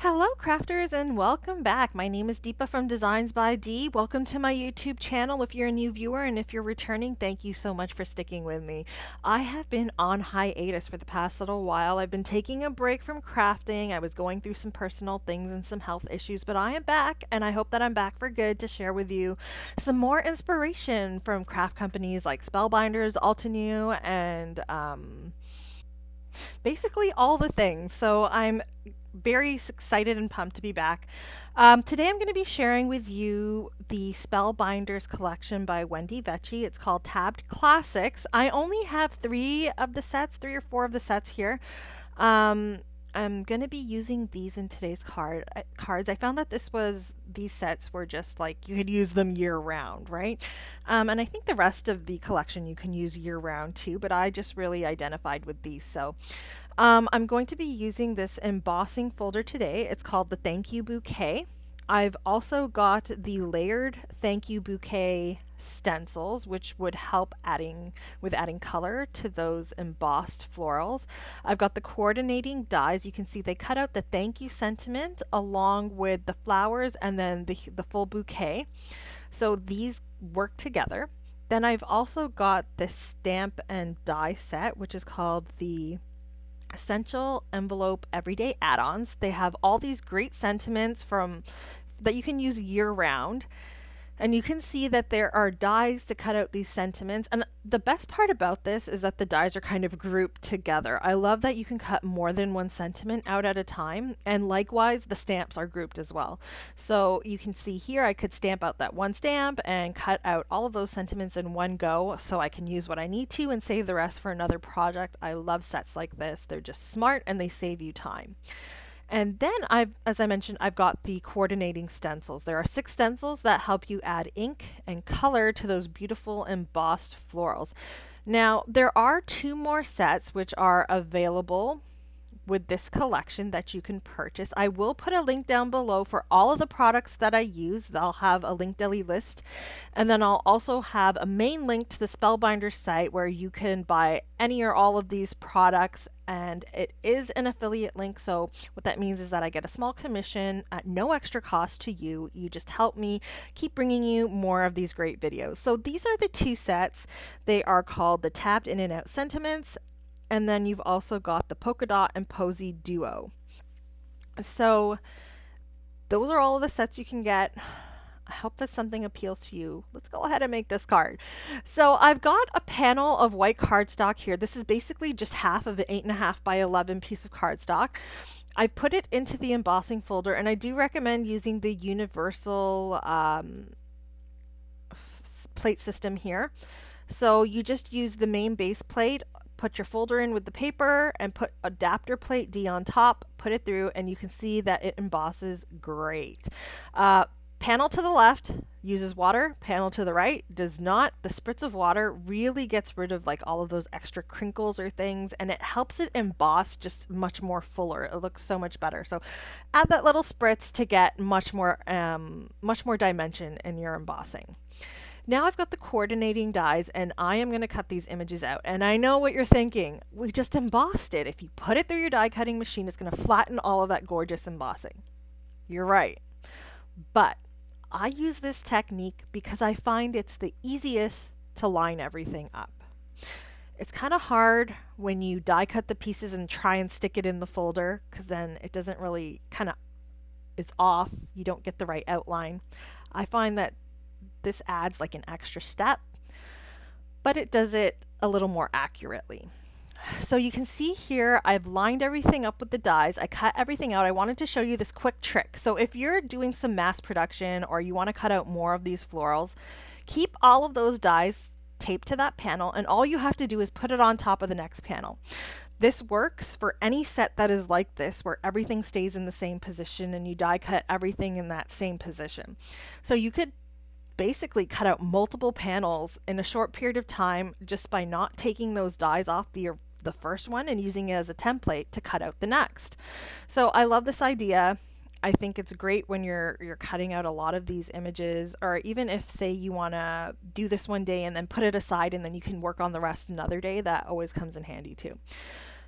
Hello, crafters, and welcome back. My name is Deepa from Designs by D. Welcome to my YouTube channel if you're a new viewer, and if you're returning, thank you so much for sticking with me. I have been on hiatus for the past little while. I've been taking a break from crafting. I was going through some personal things and some health issues, but I am back, and I hope that I'm back for good to share with you some more inspiration from craft companies like Spellbinders, Altenew, and basically all the things. So I'm very excited and pumped to be back. Today I'm going to be sharing with you the Spellbinders collection by Wendy Vecchi. It's called Tabbed Classics. I only have three or four of the sets here. I'm going to be using these in today's cards. I found that these sets were just like you could use them year round, right? And I think the rest of the collection you can use year round too, but I just really identified with these. So I'm going to be using this embossing folder today. It's called the Thank You Bouquet. I've also got the layered thank you bouquet stencils, which would help with adding color to those embossed florals. I've got the coordinating dies. You can see they cut out the thank you sentiment along with the flowers and then the full bouquet. So these work together. Then I've also got this stamp and die set, which is called the Essential Envelope Everyday Add-ons. They have all these great sentiments that you can use year round. And you can see that there are dies to cut out these sentiments. And the best part about this is that the dies are kind of grouped together. I love that you can cut more than one sentiment out at a time. And likewise, the stamps are grouped as well. So you can see here, I could stamp out that one stamp and cut out all of those sentiments in one go so I can use what I need to and save the rest for another project. I love sets like this. They're just smart and they save you time. And then as I mentioned, I've got the coordinating stencils. There are 6 stencils that help you add ink and color to those beautiful embossed florals. Now, there are 2 more sets which are available with this collection that you can purchase. I will put a link down below for all of the products that I use. I'll have a Linkdeli list, and then I'll also have a main link to the Spellbinders site where you can buy any or all of these products, and it is an affiliate link. So what that means is that I get a small commission at no extra cost to you. You just help me keep bringing you more of these great videos. So these are the 2 sets. They are called the Tabbed In and Out Sentiments, and then you've also got the Polka Dot and Posy Duo. So those are all of the sets you can get. I hope that something appeals to you. Let's go ahead and make this card. So I've got a panel of white cardstock here. This is basically just half of an 8.5 by 11 piece of cardstock. I put it into the embossing folder, and I do recommend using the universal plate system here. So you just use the main base plate, put your folder in with the paper, and put adapter plate D on top, put it through, and you can see that it embosses great. Panel to the left uses water, panel to the right does not. The spritz of water really gets rid of like all of those extra crinkles or things, and it helps it emboss just much more fuller. It looks so much better. So add that little spritz to get much more dimension in your embossing. Now I've got the coordinating dies, and I am going to cut these images out. And I know what you're thinking. We just embossed it. If you put it through your die cutting machine, it's going to flatten all of that gorgeous embossing. You're right. But I use this technique because I find it's the easiest to line everything up. It's kind of hard when you die cut the pieces and try and stick it in the folder, because then it doesn't really it's off. You don't get the right outline. I find that this adds like an extra step, but it does it a little more accurately. So you can see here, I've lined everything up with the dies. I cut everything out. I wanted to show you this quick trick. So if you're doing some mass production or you want to cut out more of these florals, keep all of those dies taped to that panel, and all you have to do is put it on top of the next panel. This works for any set that is like this, where everything stays in the same position and you die cut everything in that same position. So you could basically cut out multiple panels in a short period of time just by not taking those dies off the first one and using it as a template to cut out the next. So I love this idea. I think it's great when you're cutting out a lot of these images, or even if, say, you want to do this one day and then put it aside and then you can work on the rest another day. That always comes in handy too.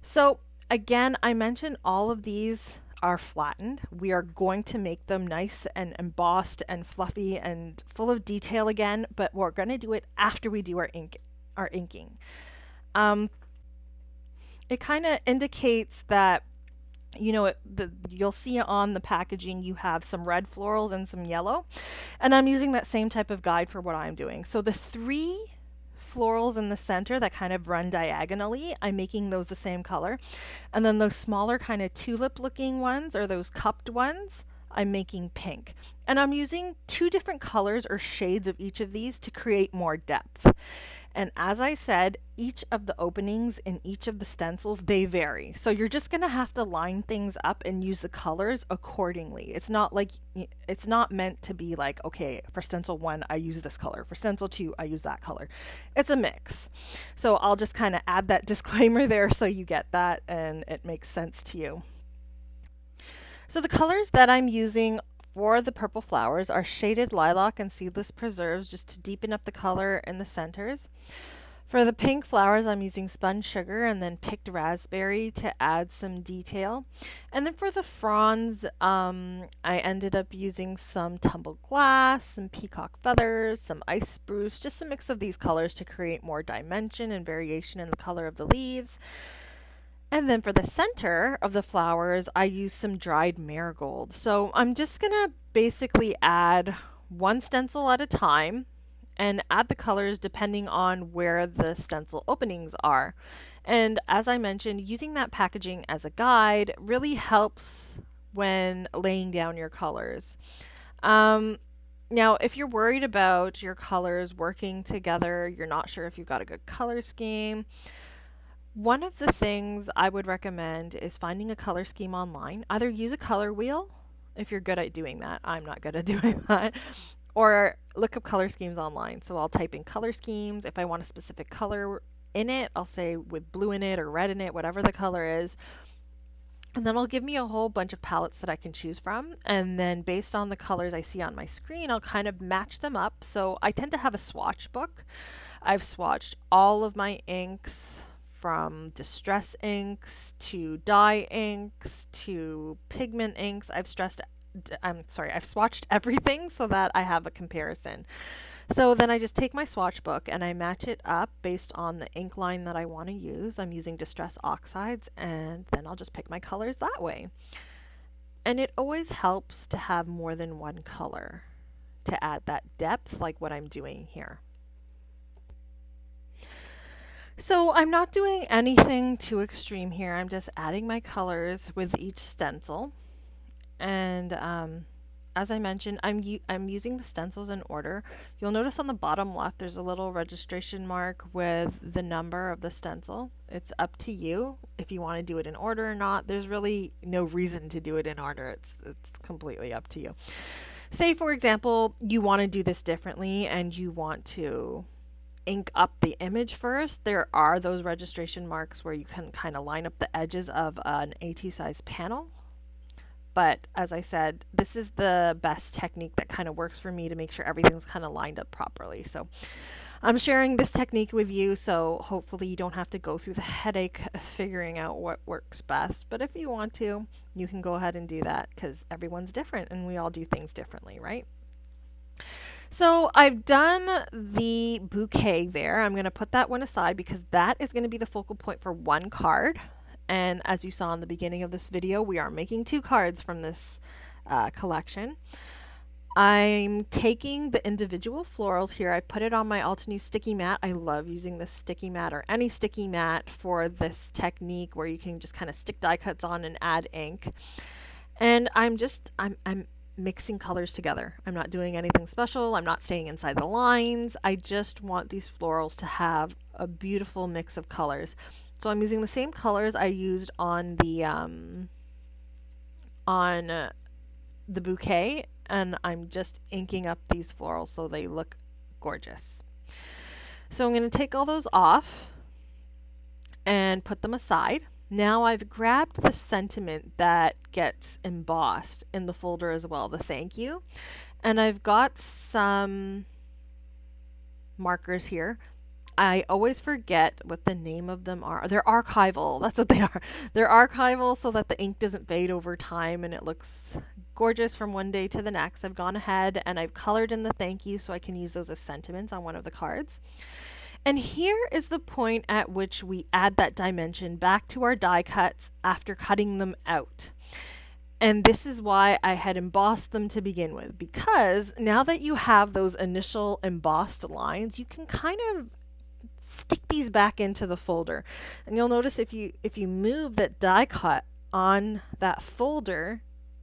So again, I mentioned all of these are flattened. We are going to make them nice and embossed and fluffy and full of detail again, but we're going to do it after we do our inking. Um, it kind of indicates that, you know, you'll see on the packaging you have some red florals and some yellow, and I'm using that same type of guide for what I'm doing. So the three florals in the center that kind of run diagonally, I'm making those the same color. And then those smaller kind of tulip looking ones, or those cupped ones, I'm making pink. And I'm using two different colors or shades of each of these to create more depth. And as I said, each of the openings in each of the stencils, they vary. So you're just going to have to line things up and use the colors accordingly. It's not meant to be like, okay, for stencil 1, I use this color. For stencil 2, I use that color. It's a mix. So I'll just kind of add that disclaimer there so you get that and it makes sense to you. So the colors that I'm using for the purple flowers are shaded lilac and seedless preserves, just to deepen up the color in the centers. For the pink flowers, I'm using spun sugar and then picked raspberry to add some detail. And then for the fronds, I ended up using some tumbled glass, some peacock feathers, some ice spruce, just a mix of these colors to create more dimension and variation in the color of the leaves. And then for the center of the flowers, I use some dried marigold. So I'm just going to basically add one stencil at a time and add the colors depending on where the stencil openings are. And as I mentioned, using that packaging as a guide really helps when laying down your colors. Now, if you're worried about your colors working together, you're not sure if you've got a good color scheme, one of the things I would recommend is finding a color scheme online. Either use a color wheel if you're good at doing that. I'm not good at doing that. Or look up color schemes online. So I'll type in color schemes. If I want a specific color in it, I'll say with blue in it or red in it, whatever the color is. And then it'll give me a whole bunch of palettes that I can choose from. And then based on the colors I see on my screen, I'll kind of match them up. So I tend to have a swatch book. I've swatched all of my inks, from distress inks to dye inks to pigment inks. I've swatched everything so that I have a comparison. So then I just take my swatch book and I match it up based on the ink line that I want to use. I'm using distress oxides, and then I'll just pick my colors that way. And it always helps to have more than one color to add that depth, like what I'm doing here. So I'm not doing anything too extreme here. I'm just adding my colors with each stencil. And as I mentioned, I'm using the stencils in order. You'll notice on the bottom left there's a little registration mark with the number of the stencil. It's up to you if you want to do it in order or not. There's really no reason to do it in order. It's completely up to you. Say, for example, you want to do this differently and you want to ink up the image first. There are those registration marks where you can kind of line up the edges of an A2 size panel. But as I said, this is the best technique that kind of works for me to make sure everything's kind of lined up properly. So I'm sharing this technique with you, so hopefully you don't have to go through the headache of figuring out what works best. But if you want to, you can go ahead and do that, because everyone's different and we all do things differently, right? So I've done the bouquet there. I'm going to put that one aside because that is going to be the focal point for one card. And as you saw in the beginning of this video, we are making 2 cards from this collection. I'm taking the individual florals here. I put it on my Altenew sticky mat. I love using this sticky mat or any sticky mat for this technique where you can just kind of stick die cuts on and add ink. And I'm mixing colors together. I'm not doing anything special. I'm not staying inside the lines. I just want these florals to have a beautiful mix of colors. So I'm using the same colors I used on the bouquet, and I'm just inking up these florals so they look gorgeous. So I'm going to take all those off and put them aside. Now I've grabbed the sentiment that gets embossed in the folder as well, the thank you. And I've got some markers here. I always forget what the name of them are. They're archival. That's what they are. They're archival so that the ink doesn't fade over time and it looks gorgeous from one day to the next. I've gone ahead and I've colored in the thank you so I can use those as sentiments on one of the cards. And here is the point at which we add that dimension back to our die cuts after cutting them out. And this is why I had embossed them to begin with, because now that you have those initial embossed lines, you can kind of stick these back into the folder. And you'll notice if you move that die cut on that folder,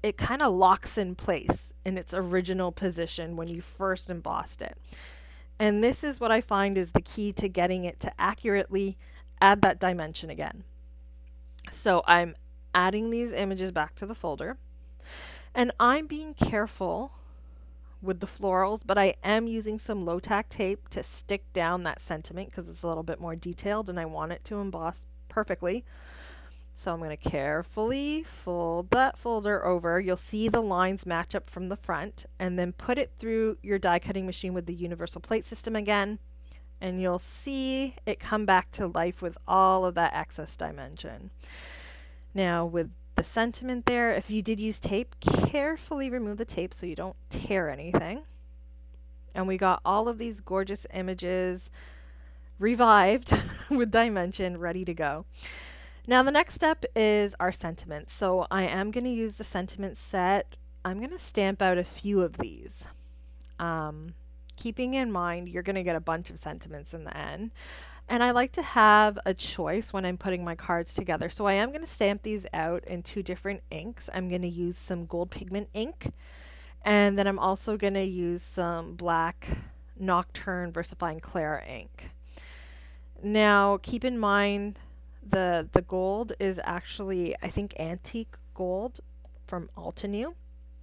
it kind of locks in place in its original position when you first embossed it. And this is what I find is the key to getting it to accurately add that dimension again. So I'm adding these images back to the folder, and I'm being careful with the florals, but I am using some low tack tape to stick down that sentiment because it's a little bit more detailed and I want it to emboss perfectly. So I'm going to carefully fold that folder over. You'll see the lines match up from the front, and then put it through your die cutting machine with the universal plate system again, and you'll see it come back to life with all of that excess dimension. Now with the sentiment there, if you did use tape, carefully remove the tape so you don't tear anything. And we got all of these gorgeous images revived with dimension ready to go. Now the next step is our sentiments. So I am going to use the sentiment set. I'm going to stamp out a few of these. Keeping in mind you're going to get a bunch of sentiments in the end. And I like to have a choice when I'm putting my cards together. So I am going to stamp these out in 2 different inks. I'm going to use some gold pigment ink, and then I'm also going to use some black Nocturne VersaFine Clara ink. Now keep in mind the gold is actually, I think, antique gold from Altenew.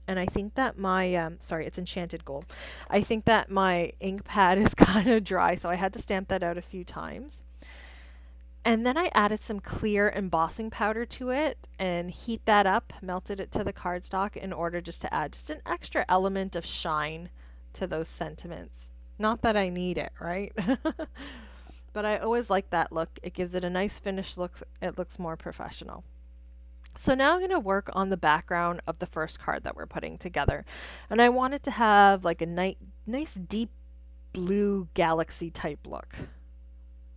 And I think that my, sorry, it's enchanted gold. I think that my ink pad is kind of dry, so I had to stamp that out a few times. And then I added some clear embossing powder to it and heat that up, melted it to the cardstock in order just to add just an extra element of shine to those sentiments. Not that I need it, right? But I always like that look. It gives it a nice finished look. It looks more professional. So now I'm going to work on the background of the first card that we're putting together. And I want it to have like a nice deep blue galaxy type look.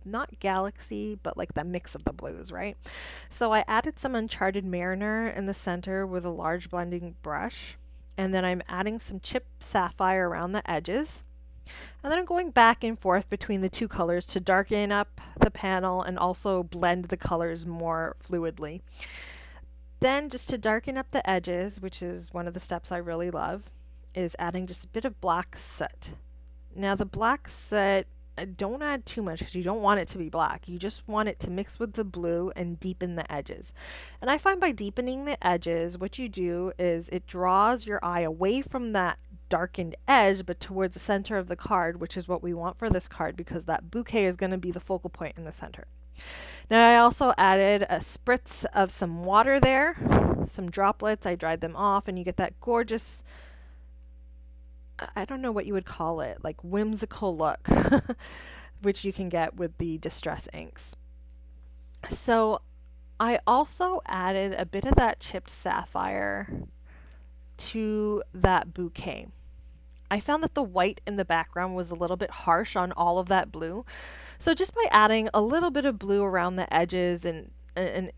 Not galaxy, but like the mix of the blues, right? So I added some Uncharted Mariner in the center with a large blending brush. And then I'm adding some chipped sapphire around the edges. And then I'm going back and forth between the 2 colors to darken up the panel and also blend the colors more fluidly. Then just to darken up the edges, which is one of the steps I really love, is adding just a bit of black soot. Now the black soot, don't add too much because you don't want it to be black. You just want it to mix with the blue and deepen the edges. And I find by deepening the edges, what you do is it draws your eye away from that darkened edge, but towards the center of the card, which is what we want for this card because that bouquet is going to be the focal point in the center. Now I also added a spritz of some water there, some droplets. I dried them off and you get that gorgeous, I don't know what you would call it, like whimsical look, which you can get with the Distress inks. So I also added a bit of that chipped sapphire to that bouquet. I found that the white in the background was a little bit harsh on all of that blue. So just by adding a little bit of blue around the edges and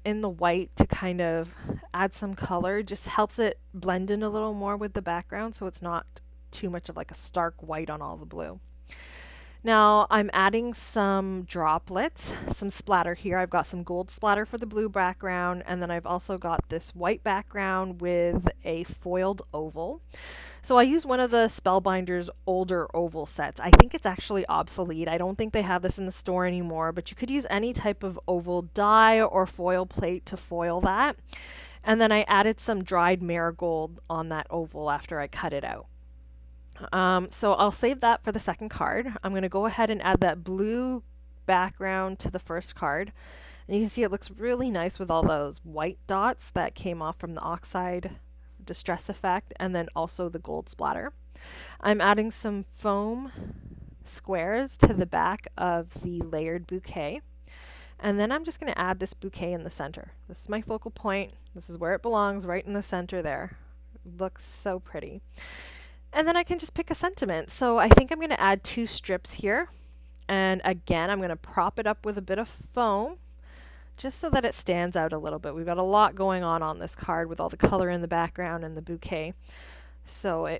in the white to kind of add some color just helps it blend in a little more with the background so it's not too much of like a stark white on all the blue. Now I'm adding some droplets, some splatter here. I've got some gold splatter for the blue background, and then I've also got this white background with a foiled oval. So I used one of the Spellbinders older oval sets. I think it's actually obsolete. I don't think they have this in the store anymore, but you could use any type of oval die or foil plate to foil that. And then I added some dried marigold on that oval after I cut it out. So I'll save that for the second card. I'm going to go ahead and add that blue background to the first card. And you can see it looks really nice with all those white dots that came off from the oxide distress effect and then also the gold splatter. I'm adding some foam squares to the back of the layered bouquet. And then I'm just going to add this bouquet in the center. This is my focal point. This is where it belongs, right in the center there. Looks so pretty. And then I can just pick a sentiment. So I think I'm going to add 2 strips here. And again, I'm going to prop it up with a bit of foam just so that it stands out a little bit. We've got a lot going on this card with all the color in the background and the bouquet. So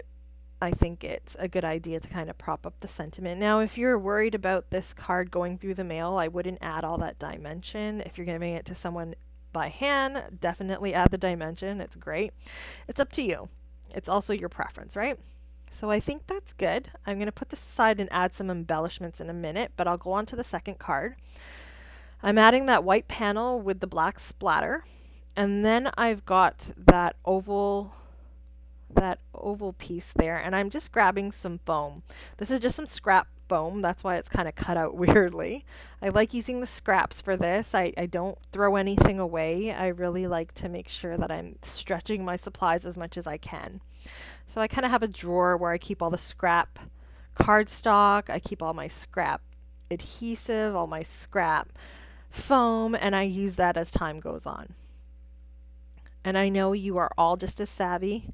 I think it's a good idea to kind of prop up the sentiment. Now, if you're worried about this card going through the mail, I wouldn't add all that dimension. If you're giving it to someone by hand, definitely add the dimension. It's great. It's up to you. It's also your preference, right? So I think that's good. I'm going to put this aside and add some embellishments in a minute, but I'll go on to the second card. I'm adding that white panel with the black splatter, and then I've got that oval piece there, and I'm just grabbing some foam. This is just some scrap foam, that's why it's kind of cut out weirdly. I like using the scraps for this. I don't throw anything away. I really like to make sure that I'm stretching my supplies as much as I can. So I kind of have a drawer where I keep all the scrap cardstock, I keep all my scrap adhesive, all my scrap foam, and I use that as time goes on. And I know you are all just as savvy.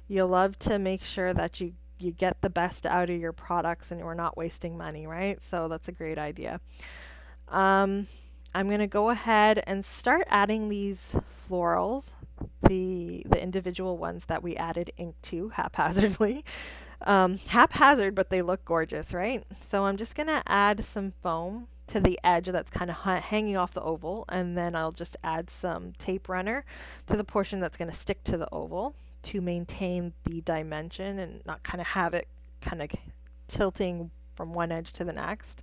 You love to make sure that you get the best out of your products and you're not wasting money, right? So that's a great idea. I'm going to go ahead and start adding these florals, the individual ones that we added ink to haphazardly. Haphazard, but they look gorgeous, right? So I'm just going to add some foam to the edge that's kind of hanging off the oval, and then I'll just add some tape runner to the portion that's going to stick to the oval to maintain the dimension and not kind of have it kind of tilting from one edge to the next.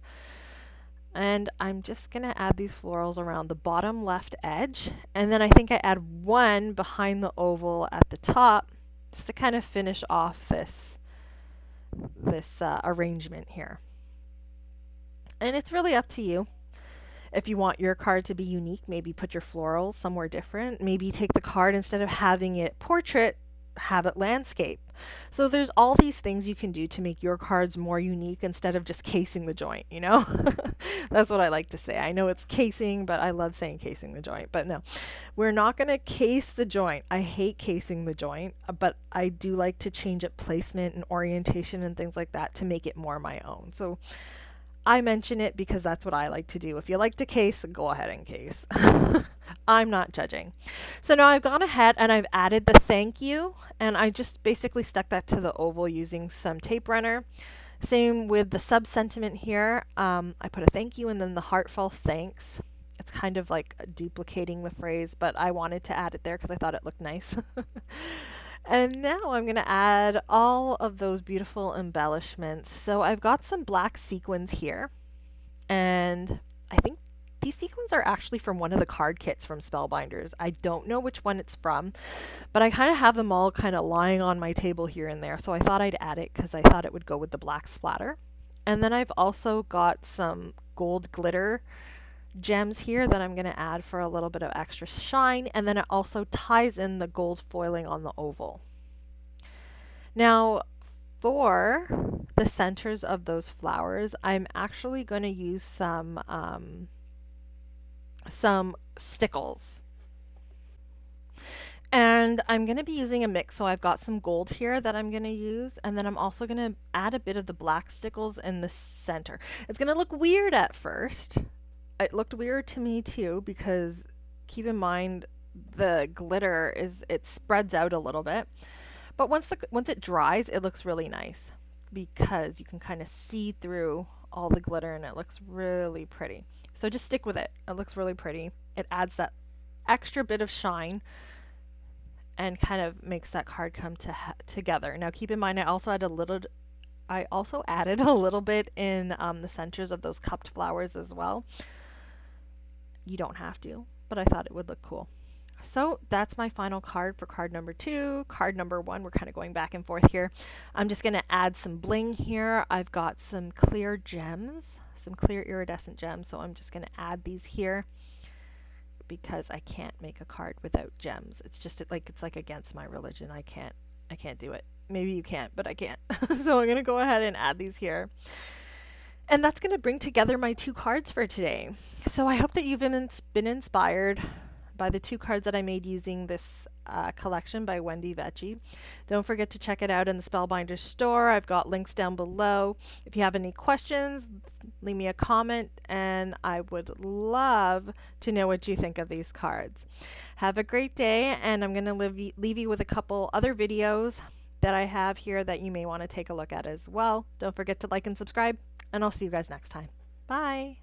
And I'm just going to add these florals around the bottom left edge, and then I think I add one behind the oval at the top just to kind of finish off this arrangement here. And it's really up to you. If you want your card to be unique, maybe put your florals somewhere different. Maybe take the card, instead of having it portrait, have it landscape. So there's all these things you can do to make your cards more unique instead of just casing the joint, you know? That's what I like to say. I know it's casing, but I love saying casing the joint. But no, we're not going to case the joint. I hate casing the joint, but I do like to change up placement and orientation and things like that to make it more my own. So I mention it because that's what I like to do. If you like to case, go ahead and case. I'm not judging. So now I've gone ahead and I've added the thank you, and I just basically stuck that to the oval using some tape runner. Same with the sub sentiment here. I put a thank you and then the heartfelt thanks. It's kind of like duplicating the phrase, but I wanted to add it there because I thought it looked nice. And now I'm going to add all of those beautiful embellishments. So I've got some black sequins here, and I think these sequins are actually from one of the card kits from Spellbinders. I don't know which one it's from, but I kind of have them all kind of lying on my table here and there, so I thought I'd add it because I thought it would go with the black splatter. And then I've also got some gold glitter gems here that I'm going to add for a little bit of extra shine, and then it also ties in the gold foiling on the oval. Now for the centers of those flowers, I'm actually going to use some stickles. And I'm going to be using a mix, so I've got some gold here that I'm going to use, and then I'm also going to add a bit of the black stickles in the center. It's going to look weird at first. It looked weird to me too, because keep in mind the glitter it spreads out a little bit, but once it dries, it looks really nice because you can kind of see through all the glitter and it looks really pretty. So just stick with it. It looks really pretty. It adds that extra bit of shine and kind of makes that card come together. Now keep in mind, I also added a little bit in the centers of those cupped flowers as well. You don't have to, but I thought it would look cool. So that's my final card for card number 2. Card number 1, we're kind of going back and forth here. I'm just going to add some bling here. I've got some clear gems, some clear iridescent gems, so I'm just going to add these here because I can't make a card without gems. It's like against my religion. I can't do it. Maybe you can't, but I can't. So I'm going to go ahead and add these here. And that's going to bring together my two cards for today. So I hope that you've been inspired by the two cards that I made using this collection by Wendy Vecchi. Don't forget to check it out in the Spellbinders store. I've got links down below. If you have any questions, leave me a comment, and I would love to know what you think of these cards. Have a great day, and I'm going to leave you with a couple other videos that I have here that you may want to take a look at as well. Don't forget to like and subscribe, and I'll see you guys next time. Bye!